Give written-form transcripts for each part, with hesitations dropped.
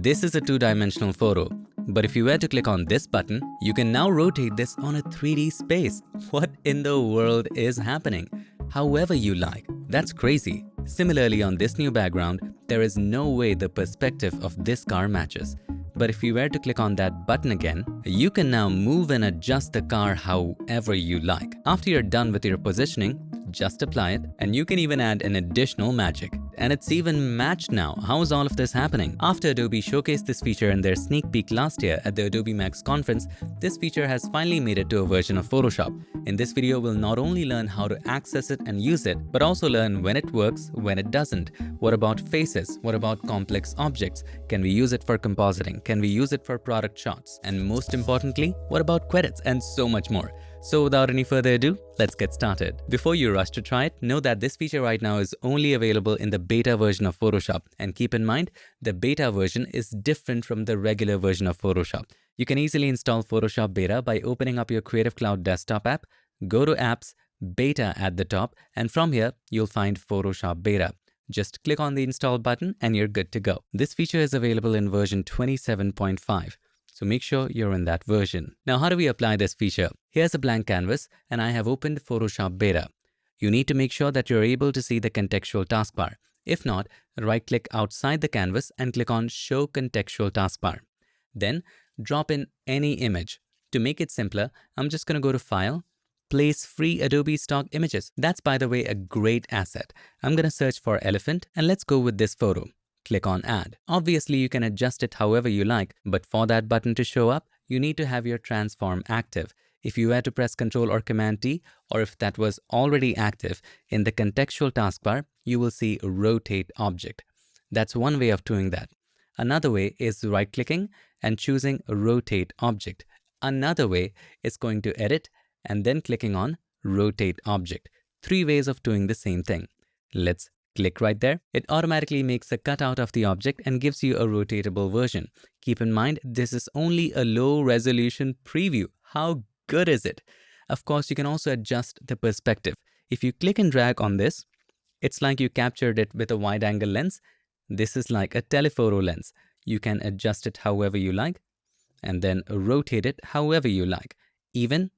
This is a two-dimensional photo, but if you were to click on this button, you can now rotate this on a 3D space. What in the world is happening? However you like. That's crazy. Similarly, on this new background, there is no way the perspective of this car matches. But if you were to click on that button again, you can now move and adjust the car however you like. After you're done with your positioning, just apply it, and you can even add an additional magic. And it's even matched now. How is all of this happening? After Adobe showcased this feature in their sneak peek last year at the Adobe Max conference, this feature has finally made it to a version of Photoshop. In this video, we'll not only learn how to access it and use it, but also learn when it works, when it doesn't. What about faces? What about complex objects? Can we use it for compositing? Can we use it for product shots? And most importantly, what about credits? And so much more. So without any further ado, let's get started. Before you rush to try it, know that this feature right now is only available in the beta version of Photoshop. And keep in mind, the beta version is different from the regular version of Photoshop. You can easily install Photoshop Beta by opening up your Creative Cloud desktop app, go to Apps, Beta at the top, and from here, you'll find Photoshop Beta. Just click on the Install button and you're good to go. This feature is available in version 27.5. So make sure you're in that version. Now, how do we apply this feature? Here's a blank canvas and I have opened Photoshop Beta. You need to make sure that you're able to see the contextual taskbar. If not, right-click outside the canvas and click on Show Contextual Taskbar. Then drop in any image. To make it simpler, I'm just going to go to File, Place Free Adobe Stock Images. That's, by the way, a great asset. I'm going to search for elephant and let's go with this photo. Click on Add. Obviously, you can adjust it however you like, but for that button to show up, you need to have your transform active. If you were to press Ctrl or Command T, or if that was already active, in the contextual taskbar, you will see Rotate Object. That's one way of doing that. Another way is right-clicking and choosing Rotate Object. Another way is going to Edit and then clicking on Rotate Object. 3 ways of doing the same thing. Let's click right there. It automatically makes a cutout of the object and gives you a rotatable version. Keep in mind, this is only a low resolution preview. How good is it? Of course, you can also adjust the perspective. If you click and drag on this, it's like you captured it with a wide angle lens. This is like a telephoto lens. You can adjust it however you like and then rotate it however you like, even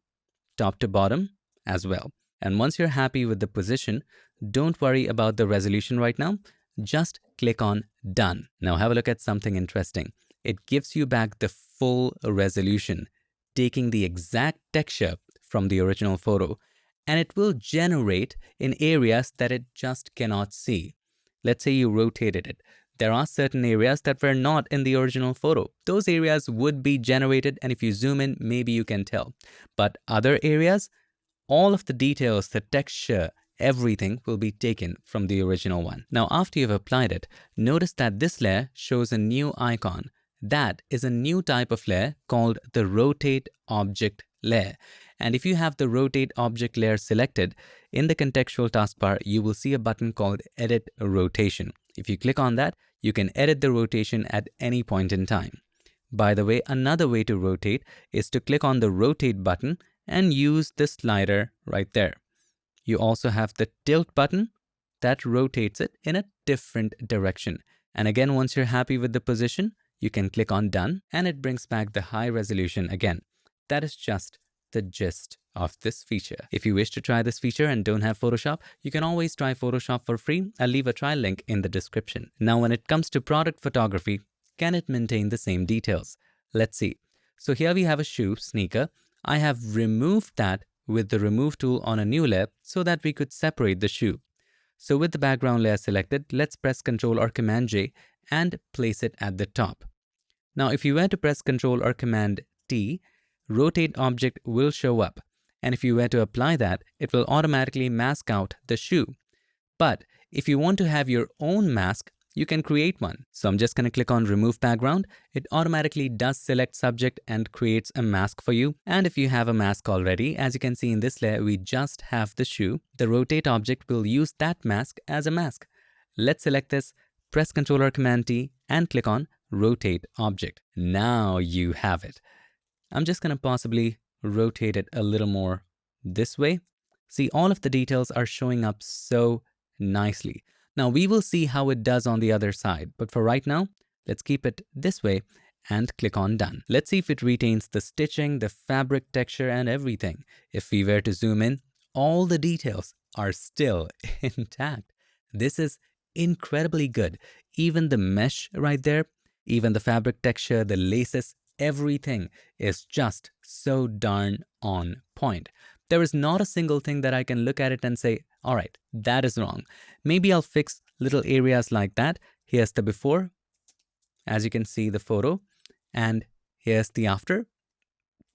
top to bottom as well. And once you're happy with the position, don't worry about the resolution right now. Just click on Done. Now have a look at something interesting. It gives you back the full resolution, taking the exact texture from the original photo, and it will generate in areas that it just cannot see. Let's say you rotated it. There are certain areas that were not in the original photo. Those areas would be generated, and if you zoom in, maybe you can tell. But other areas, all of the details, the texture, everything will be taken from the original one. Now, after you've applied it, notice that this layer shows a new icon. That is a new type of layer called the Rotate Object layer. And if you have the Rotate Object layer selected, in the contextual taskbar, you will see a button called Edit Rotation. If you click on that, you can edit the rotation at any point in time. By the way, another way to rotate is to click on the Rotate button and use the slider right there. You also have the tilt button that rotates it in a different direction. And again, once you're happy with the position, you can click on Done and it brings back the high resolution again. That is just the gist of this feature. If you wish to try this feature and don't have Photoshop, you can always try Photoshop for free. I'll leave a trial link in the description. Now, when it comes to product photography, can it maintain the same details? Let's see. So here we have a shoe, sneaker. I have removed that with the remove tool on a new layer so that we could separate the shoe. So with the background layer selected, let's press Ctrl or Command J and place it at the top. Now, if you were to press Ctrl or Command T, Rotate Object will show up. And if you were to apply that, it will automatically mask out the shoe. But if you want to have your own mask, you can create one. So I'm just going to click on Remove Background. It automatically does select subject and creates a mask for you. And if you have a mask already, as you can see in this layer, we just have the shoe. The Rotate Object will use that mask as a mask. Let's select this, press Ctrl or Command T and click on Rotate Object. Now you have it. I'm just going to possibly rotate it a little more this way. See, all of the details are showing up so nicely. Now we will see how it does on the other side, but for right now, Let's keep it this way and click on done. Let's see if it retains the stitching, the fabric texture and everything. If we were to zoom in, all the details are still intact. This is incredibly good. Even the mesh right there, even the fabric texture, the laces, everything is just so darn on point. There is not a single thing that I can look at it and say, all right, that is wrong. Maybe I'll fix little areas like that. Here's the before, as you can see the photo, and here's the after.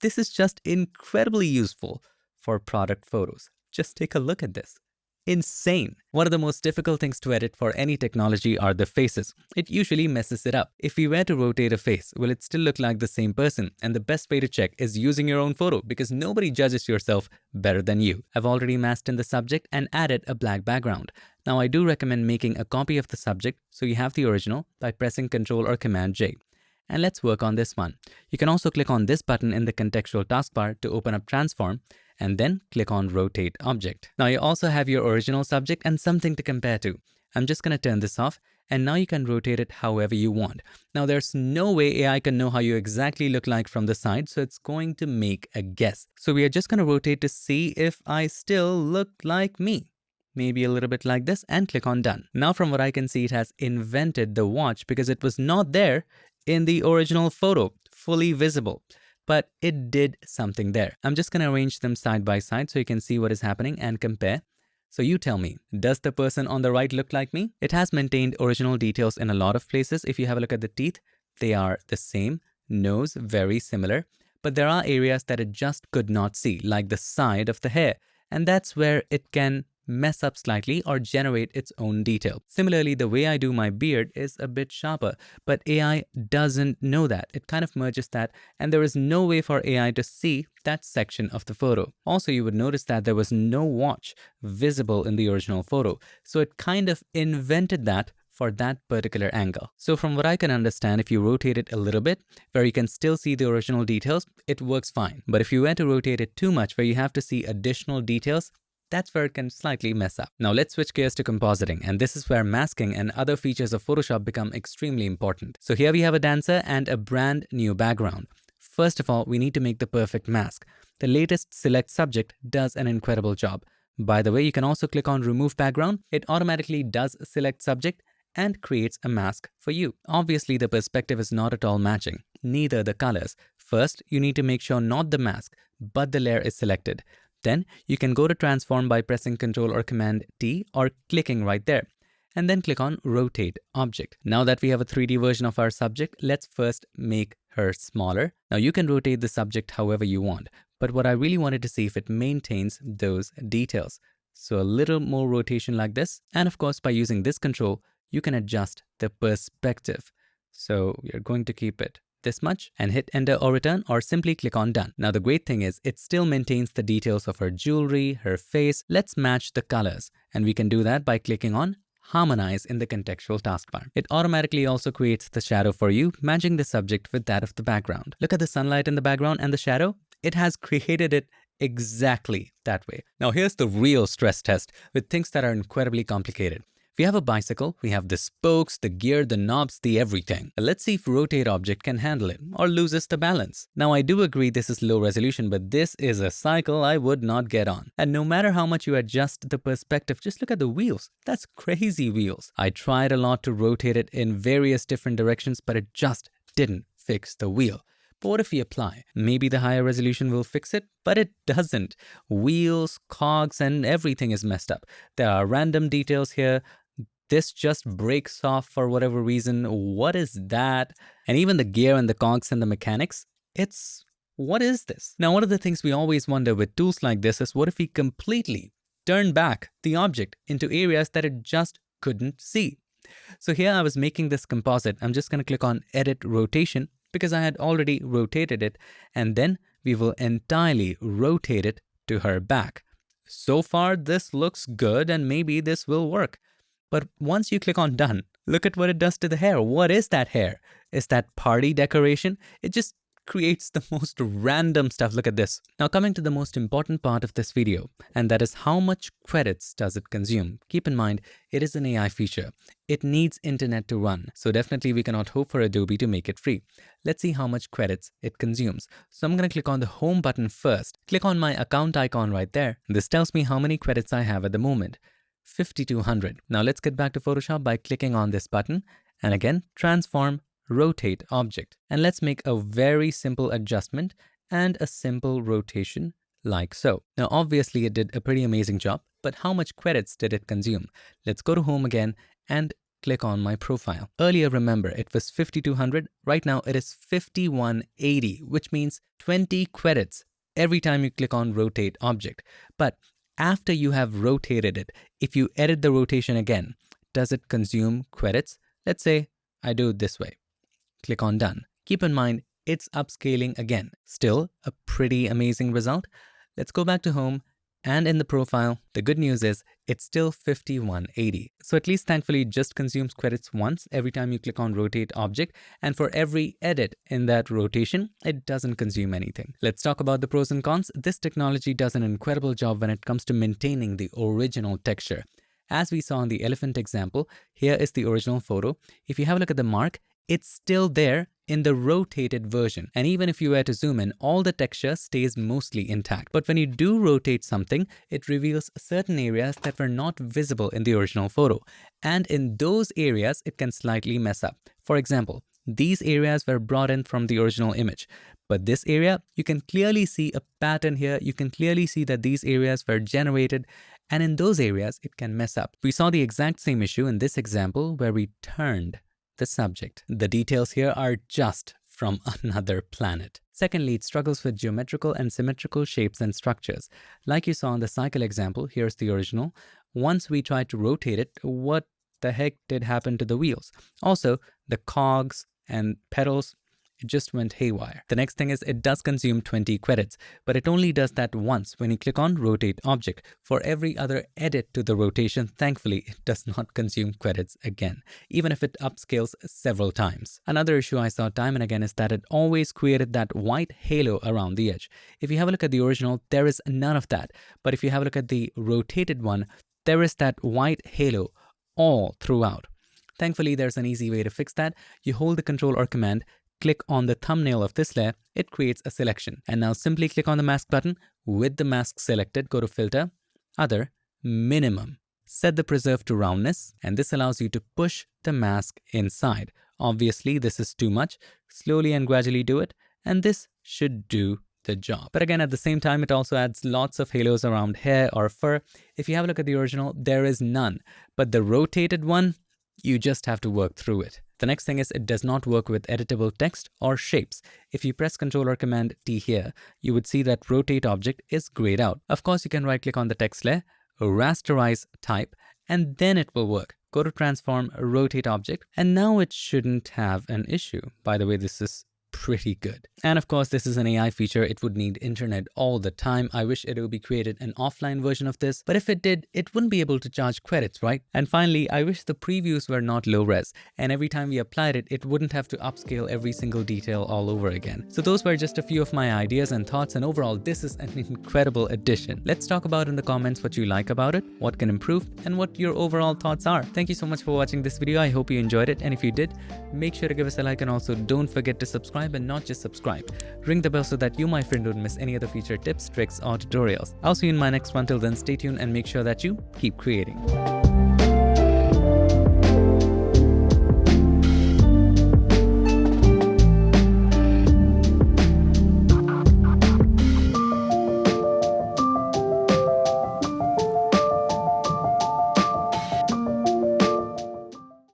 This is just incredibly useful for product photos. Just take a look at this. Insane. One of the most difficult things to edit for any technology are the faces. It usually messes it up. If you were to rotate a face, will it still look like the same person? And the best way to check is using your own photo, because nobody judges yourself better than you. I've already masked in the subject and added a black background. Now I do recommend making a copy of the subject so you have the original by pressing Ctrl or Command J. And let's work on this one. You can also click on this button in the contextual taskbar to open up Transform, and then click on Rotate Object. Now you also have your original subject and something to compare to. I'm just going to turn this off, and now you can rotate it however you want. Now there's no way AI can know how you exactly look like from the side, so it's going to make a guess. So we are just going to rotate to see if I still look like me. Maybe a little bit like this, and click on Done. Now from what I can see, it has invented the watch because it was not there in the original photo, fully visible. But it did something there. I'm just going to arrange them side by side so you can see what is happening and compare. So you tell me, does the person on the right look like me? It has maintained original details in a lot of places. If you have a look at the teeth, they are the same. Nose, very similar. But there are areas that it just could not see, like the side of the hair. And that's where it can mess up slightly or generate its own detail. Similarly, the way I do my beard is a bit sharper, but AI doesn't know that. It kind of merges that, and there is no way for AI to see that section of the photo. Also, you would notice that there was no watch visible in the original photo, so it kind of invented that for that particular angle. So from what I can understand, if you rotate it a little bit, where you can still see the original details, it works fine. But if you were to rotate it too much, where you have to see additional details, that's where it can slightly mess up. Now let's switch gears to compositing, and this is where masking and other features of Photoshop become extremely important. So here we have a dancer and a brand new background. First of all, we need to make the perfect mask. The latest Select Subject does an incredible job. By the way, you can also click on Remove Background. It automatically does select subject and creates a mask for you. Obviously, the perspective is not at all matching, neither the colors. First, you need to make sure not the mask, but the layer is selected. Then you can go to Transform by pressing Ctrl or Command T or clicking right there. And then click on Rotate Object. Now that we have a 3D version of our subject, let's first make her smaller. Now you can rotate the subject however you want, but what I really wanted to see if it maintains those details. So a little more rotation like this. And of course, by using this control, you can adjust the perspective. So we're going to keep it this much and hit enter or return, or simply click on done. Now the great thing is it still maintains the details of her jewelry, her face. Let's match the colors, and we can do that by clicking on harmonize in the contextual taskbar. It automatically also creates the shadow for you, matching the subject with that of the background. Look at the sunlight in the background and the shadow. It has created it exactly that way. Now here's the real stress test with things that are incredibly complicated. We have a bicycle, we have the spokes, the gear, the knobs, the everything. Let's see if rotate object can handle it or loses the balance. Now I do agree this is low resolution, but this is a cycle I would not get on. And no matter how much you adjust the perspective, just look at the wheels. That's crazy wheels. I tried a lot to rotate it in various different directions, but it just didn't fix the wheel. But what if we apply? Maybe the higher resolution will fix it, but it doesn't. Wheels, cogs, and everything is messed up. There are random details here. This just breaks off for whatever reason. What is that? And even the gear and the cogs and the mechanics, what is this? Now, one of the things we always wonder with tools like this is what if we completely turn back the object into areas that it just couldn't see? So here I was making this composite. I'm just going to click on Edit Rotation because I had already rotated it, and then we will entirely rotate it to her back. So far, this looks good and maybe this will work. But once you click on done, look at what it does to the hair. What is that hair? Is that party decoration? It just creates the most random stuff. Look at this. Now coming to the most important part of this video, and that is how much credits does it consume. Keep in mind, it is an AI feature. It needs internet to run, so definitely we cannot hope for Adobe to make it free. Let's see how much credits it consumes. So I'm going to click on the home button first. Click on my account icon right there. This tells me how many credits I have at the moment. 5200. Now let's get back to Photoshop by clicking on this button and again transform rotate object. And let's make a very simple adjustment and a simple rotation like so. Now obviously it did a pretty amazing job, but how much credits did it consume? Let's go to home again and click on my profile. Earlier, remember, it was 5200. Right now it is 5180, which means 20 credits every time you click on rotate object. But after you have rotated it, if you edit the rotation again, does it consume credits? Let's say I do it this way. Click on done. Keep in mind, it's upscaling again. Still a pretty amazing result. Let's go back to home, and in the profile, the good news is it's still 5180. So at least thankfully it just consumes credits once every time you click on rotate object, and for every edit in that rotation, it doesn't consume anything. Let's talk about the pros and cons. This technology does an incredible job when it comes to maintaining the original texture. As we saw in the elephant example, here is the original photo. If you have a look at the mark, it's still there in the rotated version. And even if you were to zoom in, all the texture stays mostly intact. But when you do rotate something, it reveals certain areas that were not visible in the original photo. And in those areas, it can slightly mess up. For example, these areas were brought in from the original image. But this area, you can clearly see a pattern here. You can clearly see that these areas were generated. And in those areas, it can mess up. We saw the exact same issue in this example where we turned the subject. The details here are just from another planet. Secondly, it struggles with geometrical and symmetrical shapes and structures. Like you saw in the cycle example, here's the original. Once we tried to rotate it, what the heck did happen to the wheels? Also, the cogs and pedals, it just went haywire. The next thing is it does consume 20 credits, but it only does that once when you click on rotate object. For every other edit to the rotation, thankfully, it does not consume credits again, even if it upscales several times. Another issue I saw time and again is that it always created that white halo around the edge. If you have a look at the original, there is none of that. But if you have a look at the rotated one, there is that white halo all throughout. Thankfully, there's an easy way to fix that. You hold the Control or Command, click on the thumbnail of this layer, it creates a selection. And now simply click on the mask button. With the mask selected, go to Filter, Other, Minimum. Set the preserve to roundness, and this allows you to push the mask inside. Obviously, this is too much. Slowly and gradually do it, and this should do the job. But again, at the same time, it also adds lots of halos around hair or fur. If you have a look at the original, there is none. But the rotated one, you just have to work through it. The next thing is it does not work with editable text or shapes. If you press Ctrl or Command T here, you would see that rotate object is grayed out. Of course, you can right click on the text layer, rasterize type, and then it will work. Go to transform rotate object, and now it shouldn't have an issue. By the way, this is pretty good. And of course, this is an AI feature. It would need internet all the time. I wish Adobe created an offline version of this, but if it did, it wouldn't be able to charge credits, right? And finally, I wish the previews were not low res, and every time we applied it, it wouldn't have to upscale every single detail all over again. So those were just a few of my ideas and thoughts, and overall, this is an incredible addition. Let's talk about in the comments what you like about it, what can improve, and what your overall thoughts are. Thank you so much for watching this video. I hope you enjoyed it, and if you did, make sure to give us a like, and also don't forget to subscribe, and not just subscribe. Ring the bell so that you, my friend, don't miss any other feature tips, tricks, or tutorials. I'll see you in my next one. Till then, stay tuned and make sure that you keep creating.